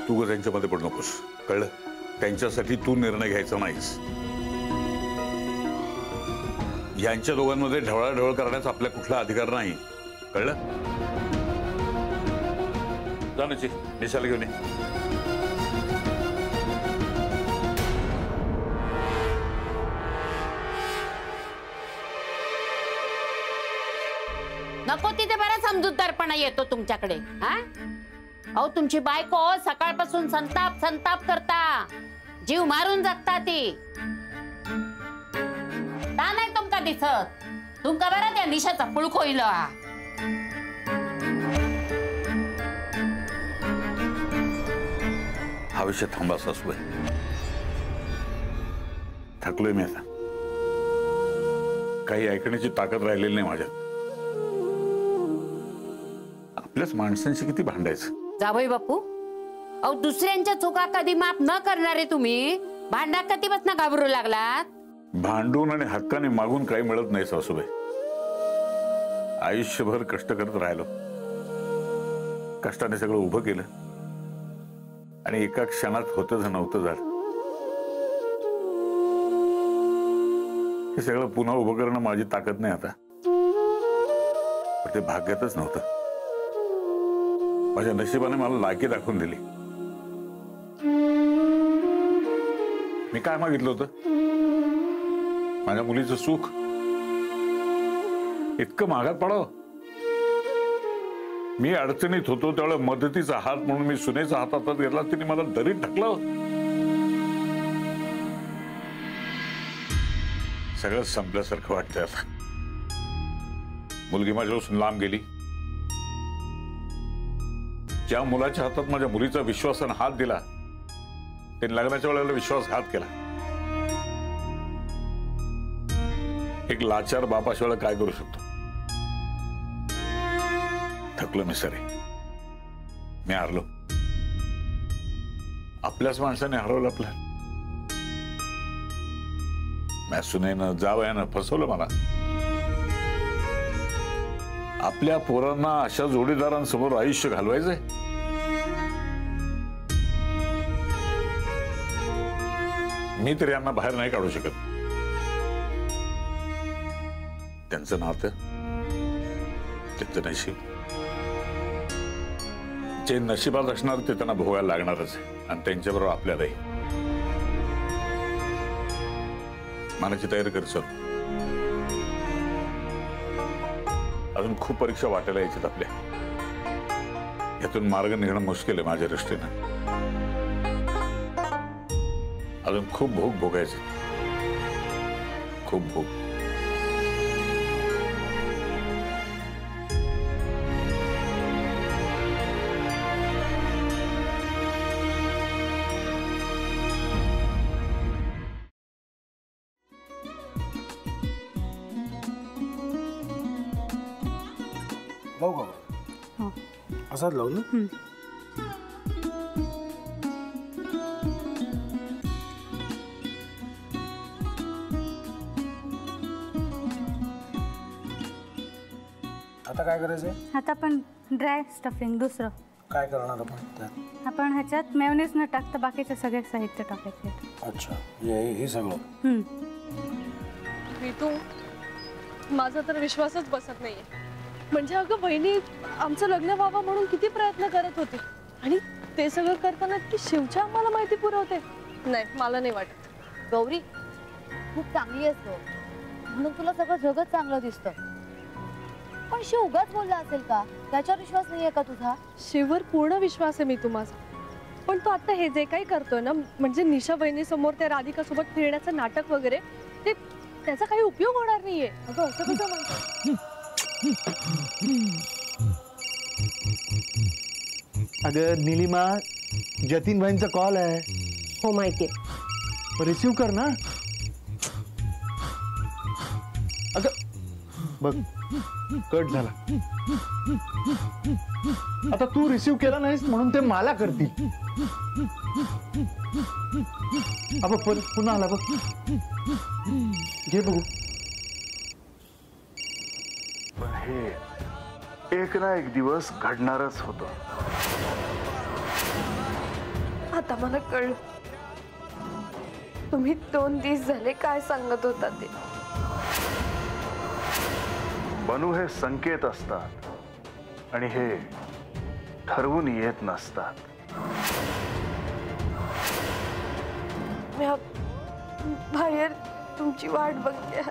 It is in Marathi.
तू त्यांच्यामध्ये पडू नकोस, कळलं? त्यांच्यासाठी तू निर्णय घ्यायचा नाहीस. यांच्या दोघांमध्ये ढवळाढवळ करण्याचा आपल्या कुठला अधिकार नाही, कळलं? जाण्याची निशाला घेऊन ये. नको तिथे बरा समजूतदारपणा येतो तुमच्याकडे. हा अहो तुमची बायको सकाळपासून संताप संताप करता, जीव मारून जगता ती. ता नाही तुमका दिसत, तुमका बरा त्या निशाचा पुळखोईल. हा विषय थांबा सासूबाई, थकलोय मी आता. काही ऐकण्याची ताकद राहिलेली नाही माझ्यात. आपल्याच माणसांशी किती भांडायचं. जावई बापू, अहो दुसऱ्यांच्या चुका कधी माफ न करणारे तुम्ही भांडा कधीपासून घाबरू लागलात? भांडून आणि हक्काने मागून काही मिळत नाही सासूबाई. आयुष्यभर कष्ट करत राहिलो, कष्टाने सगळं उभं केलं आणि एका क्षणात होतं नव्हतं झालं. हे सगळं पुन्हा उभं करणं माझी ताकद नाही आता. पण ते भाग्यातच नव्हतं. माझ्या नशिबाने मला लायकी दाखवून दिली. मी काय मागितलं होतं? माझ्या मुलीचं सुख इतकं महागात पडावं. मी अडचणीत होतो त्यावेळेला मदतीचा हात म्हणून मी सुनेचा हात हातात घेतला, तिने मला दरीत ढकलं. सगळं संपल्यासारखं वाटतंय आता. मुलगी माझ्यापासून लांब गेली. ज्या मुलाच्या हातात माझ्या मुलीचा विश्वासाने हात दिला त्यांनी लग्नाच्या वेळेला विश्वासघात केला. एक लाचार बाप अशा वेळेला काय करू शकतो? थकलो मी सरे, मी हारलो. आपल्याच माणसाने हरवलं आपल्याला. सुनेनं जावयानं फसवलं मला. आपल्या पोरांना अशा जोडीदारांसमोर आयुष्य घालवायचंय? मी तर यांना बाहेर नाही काढू शकत. त्यांचं नातं, त्यांचं नशीब, जे नशिबात असणार ते त्यांना भोगायला लागणारच आहे. आणि त्यांच्याबरोबर आपल्यालाही. मनाची तयारी कर सर. अजून खूप परीक्षा वाटायला यायच्यात आपल्या. यातून मार्ग निघणं मुश्किल आहे माझ्या दृष्टीनं. अजून खूप भोग भोगायचे, खूप भोग. असाच लावू ना. आता काय करायचंय? आता आपण ड्राय स्टफिंग दुसरं काय करणार आपण त्यात? आपण ह्याच्यात मेयोनीज न टाकता बाकीचे सगळे साहित्य टाकायचे. अच्छा, हे सगळं. ऋतू, माझा तर विश्वासच बसत नाहीये. म्हणजे अगं बहिणी आमचं लग्न व्हावं म्हणून किती प्रयत्न करत होते आणि ते सगळं करताना की शिवच्या आम्हाला माहिती पुरवते. नाही, मला नाही वाटत. गौरी खूप चांगली असतो म्हणून तुला सगळं जगत चांगलं दिसतं, पण शिव उगाच बोलला असेल का? त्याच्यावर विश्वास नाहीये का तुझा? शिववर पूर्ण विश्वास आहे मी तुम्हाला, पण तो आता हे जे काही करतोय ना, म्हणजे निशा बहिणी समोर त्या राधिका सोबत फिरण्याचं नाटक वगैरे, ते त्याचा काही उपयोग होणार नाहीये. अगं असं कसं म्हणतो? अगं नीलिमा, जतीन भाईंचा कॉल आहे. हो माहितीये, रिसीव कर ना. अगं बघ, कट झाला. आता तू रिसीव केला नाहीस म्हणून ते मला करतील. अब पुन्हा आला बघ, घे बघू. पण हे एक ना एक दिवस घडणारच होतं. आता मला कळलं तुम्ही 2 दिवस झाले काय सांगत होता ते. बनू हे संकेत असतात आणि हे ठरवून येत नसतात. मी बाहेर तुमची वाट बघते.